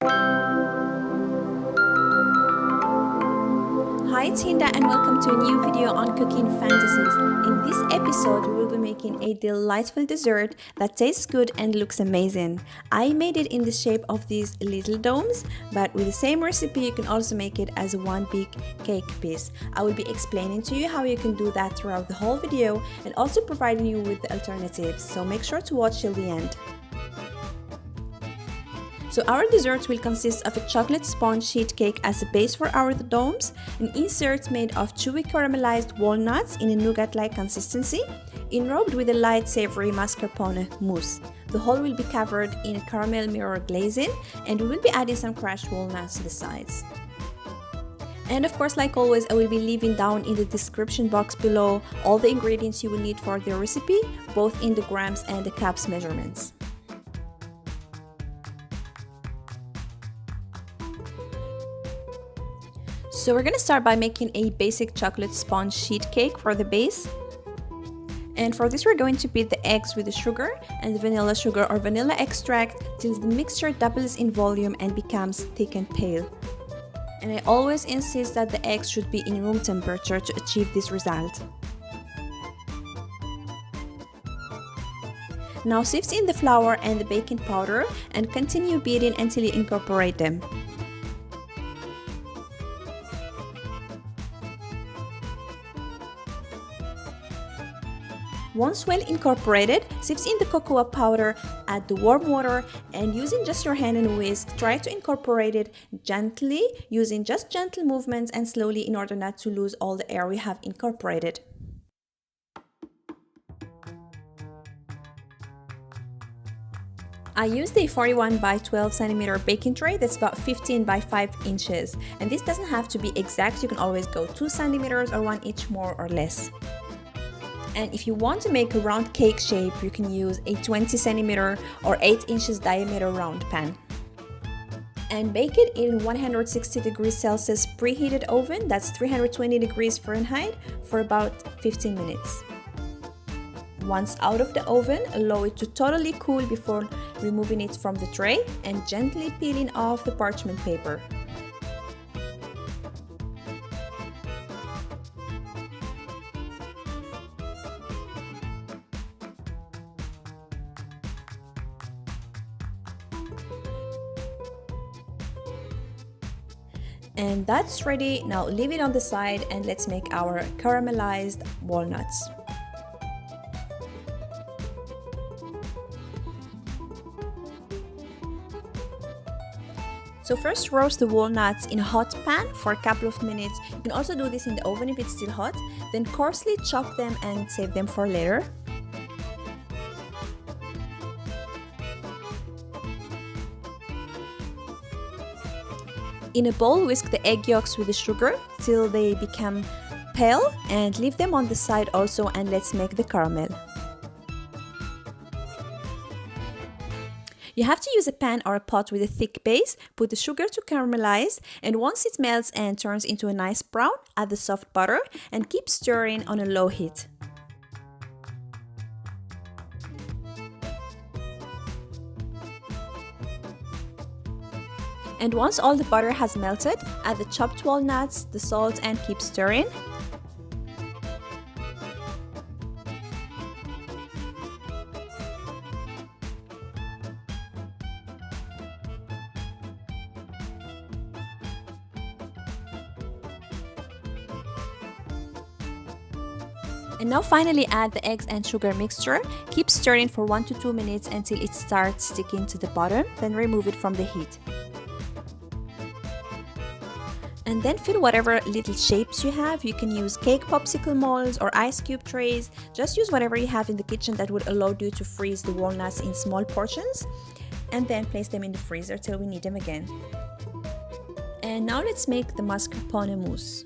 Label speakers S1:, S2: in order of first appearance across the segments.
S1: Hi, it's Hinda and welcome to a new video on cooking fantasies. In this episode, we will be making a delightful dessert that tastes good and looks amazing. I made it in the shape of these little domes, but with the same recipe, you can also make it as one big cake piece. I will be explaining to you how you can do that throughout the whole video and also providing you with the alternatives, so make sure to watch till the end. So our dessert will consist of a chocolate sponge sheet cake as a base for our domes, an insert made of chewy caramelized walnuts in a nougat-like consistency, enrobed with a light savory mascarpone mousse. The whole will be covered in a caramel mirror glazing, and we will be adding some crushed walnuts to the sides. And of course, like always, I will be leaving down in the description box below all the ingredients you will need for the recipe, both in the grams and the cups measurements. So we're gonna start by making a basic chocolate sponge sheet cake for the base. And for this, we're going to beat the eggs with the sugar and the vanilla sugar or vanilla extract till the mixture doubles in volume and becomes thick and pale. And I always insist that the eggs should be in room temperature to achieve this result. Now sift in the flour and the baking powder and continue beating until you incorporate them. Once well incorporated, sift in the cocoa powder, add the warm water, and using just your hand and whisk, try to incorporate it gently, using just gentle movements and slowly in order not to lose all the air we have incorporated. I used a 41 by 12 centimeter baking tray that's about 15 by 5 inches, and this doesn't have to be exact, you can always go 2 centimeters or 1 inch more or less. And if you want to make a round cake shape, you can use a 20 centimeter or 8 inches diameter round pan. And bake it in 160 degrees Celsius preheated oven, that's 320 degrees Fahrenheit, for about 15 minutes. Once out of the oven, allow it to totally cool before removing it from the tray and gently peeling off the parchment paper. And that's ready. Now leave it on the side and let's make our caramelized walnuts. So first roast the walnuts in a hot pan for a couple of minutes. You can also do this in the oven if it's still hot. Then coarsely chop them and save them for later. In a bowl, whisk the egg yolks with the sugar till they become pale and leave them on the side also, and let's make the caramel. You have to use a pan or a pot with a thick base, put the sugar to caramelize, and once it melts and turns into a nice brown, add the soft butter and keep stirring on a low heat. And once all the butter has melted, add the chopped walnuts, the salt, and keep stirring. And now finally add the eggs and sugar mixture. Keep stirring for 1 to 2 minutes until it starts sticking to the bottom, then remove it from the heat. And then fill whatever little shapes you have. You can use cake popsicle molds or ice cube trays. Just use whatever you have in the kitchen that would allow you to freeze the walnuts in small portions. And then place them in the freezer till we need them again. And now let's make the mascarpone mousse.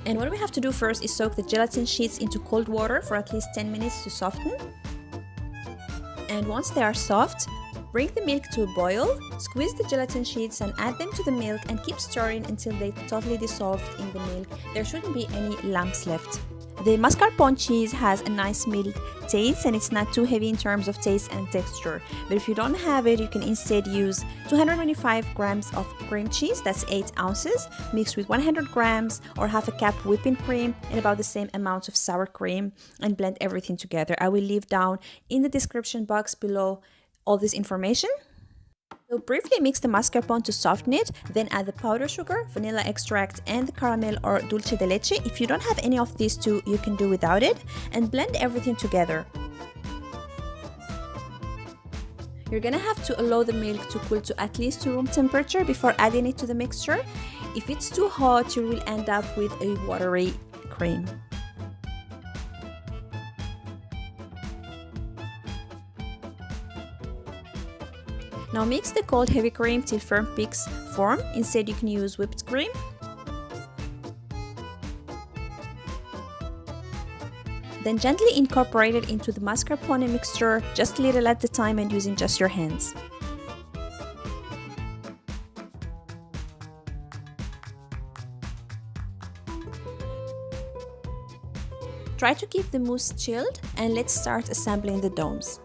S1: And what we have to do first is soak the gelatin sheets into cold water for at least 10 minutes to soften. And once they are soft, bring the milk to a boil, squeeze the gelatin sheets and add them to the milk and keep stirring until they totally dissolve in the milk. There shouldn't be any lumps left. The mascarpone cheese has a nice mild taste and it's not too heavy in terms of taste and texture. But if you don't have it, you can instead use 225 grams of cream cheese, that's 8 ounces, mixed with 100 grams or half a cup whipping cream and about the same amount of sour cream, and blend everything together. I will leave down in the description box below all this information. So briefly mix the mascarpone to soften it, then add the powdered sugar, vanilla extract, and the caramel or dulce de leche. If you don't have any of these two, you can do without it, and blend everything together. You're gonna have to allow the milk to cool to at least to room temperature before adding it to the mixture. If it's too hot, you will end up with a watery cream. Now mix the cold heavy cream till firm peaks form. Instead, you can use whipped cream. Then gently incorporate it into the mascarpone mixture, just a little at a time and using just your hands. Try to keep the mousse chilled and let's start assembling the domes.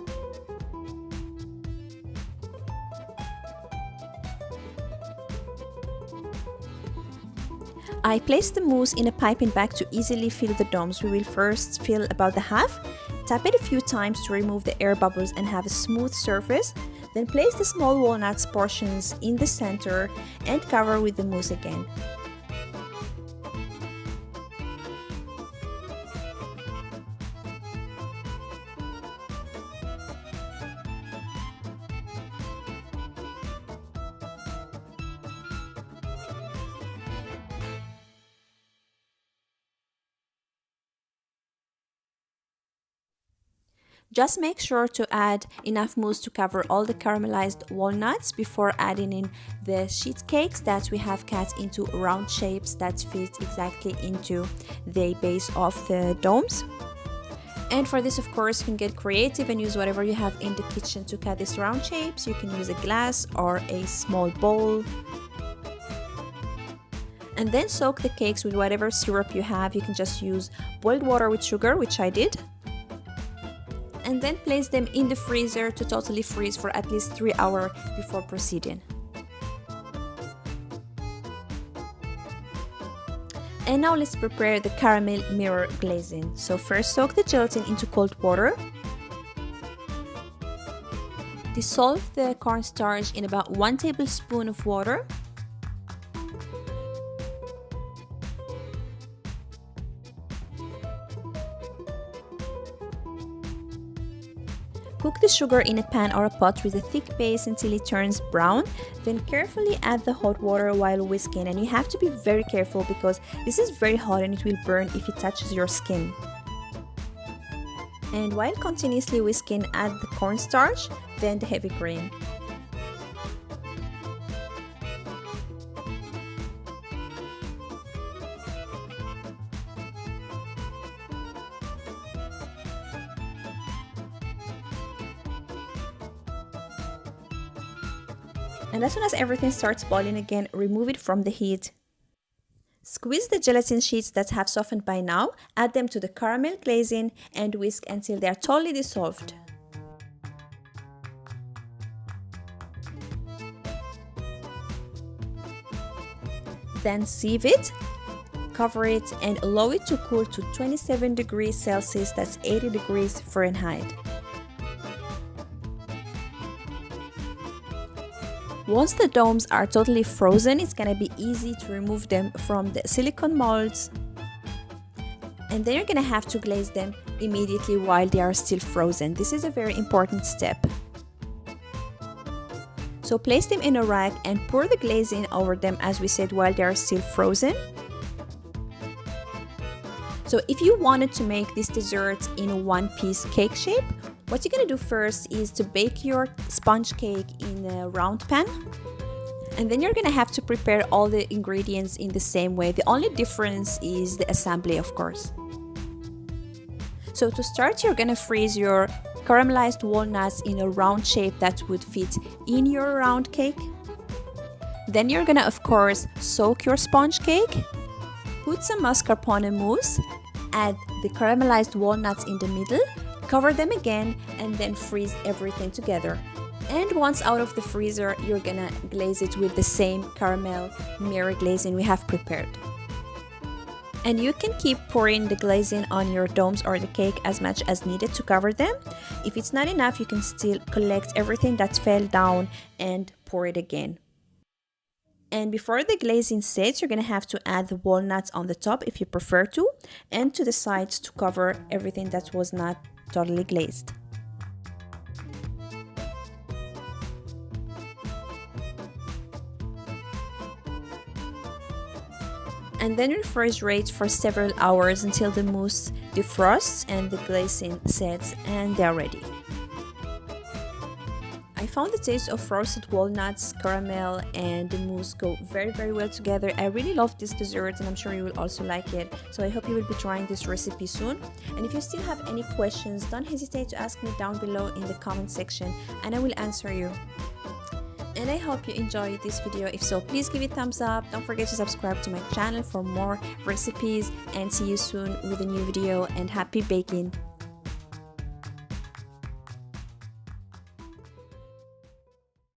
S1: I placed the mousse in a piping bag to easily fill the domes. We will first fill about the half, tap it a few times to remove the air bubbles and have a smooth surface. Then place the small walnuts portions in the center and cover with the mousse again. Just make sure to add enough mousse to cover all the caramelized walnuts before adding in the sheet cakes that we have cut into round shapes that fit exactly into the base of the domes. And for this, of course, you can get creative and use whatever you have in the kitchen to cut these round shapes. You can use a glass or a small bowl. And then soak the cakes with whatever syrup you have. You can just use boiled water with sugar, which I did. And then place them in the freezer to totally freeze for at least 3 hours before proceeding. And now let's prepare the caramel mirror glazing. So first soak the gelatin into cold water. Dissolve the cornstarch in about 1 tablespoon of water. Cook the sugar in a pan or a pot with a thick base until it turns brown. Then carefully add the hot water while whisking, and you have to be very careful because this is very hot and it will burn if it touches your skin. And while continuously whisking, add the cornstarch, then the heavy cream. And as soon as everything starts boiling again, remove it from the heat. Squeeze the gelatin sheets that have softened by now, add them to the caramel glazing and whisk until they are totally dissolved. Then sieve it, cover it and allow it to cool to 27 degrees Celsius, that's 80 degrees Fahrenheit. Once the domes are totally frozen, it's gonna be easy to remove them from the silicone molds. And then you're gonna have to glaze them immediately while they are still frozen. This is a very important step. So place them in a rack and pour the glazing over them, as we said, while they are still frozen. So if you wanted to make this dessert in a one-piece cake shape, what you're gonna do first is to bake your sponge cake in a round pan. And then you're gonna have to prepare all the ingredients in the same way. The only difference is the assembly, of course. So to start, you're gonna freeze your caramelized walnuts in a round shape that would fit in your round cake. Then you're gonna, of course, soak your sponge cake, put some mascarpone mousse, add the caramelized walnuts in the middle, cover them again, and then freeze everything together. And once out of the freezer, you're gonna glaze it with the same caramel mirror glazing we have prepared. And you can keep pouring the glazing on your domes or the cake as much as needed to cover them. If it's not enough, you can still collect everything that fell down and pour it again. And before the glazing sets, you're gonna have to add the walnuts on the top if you prefer to, and to the sides to cover everything that was not totally glazed. And then refrigerate for several hours until the mousse defrosts and the glazing sets, and they're ready. I found the taste of roasted walnuts, caramel, and the mousse go very well together. I really love this dessert, and I'm sure you will also like it. So I hope you will be trying this recipe soon. And if you still have any questions, don't hesitate to ask me down below in the comment section, and I will answer you. And I hope you enjoyed this video. If so, please give it a thumbs up. Don't forget to subscribe to my channel for more recipes, and see you soon with a new video, and happy baking!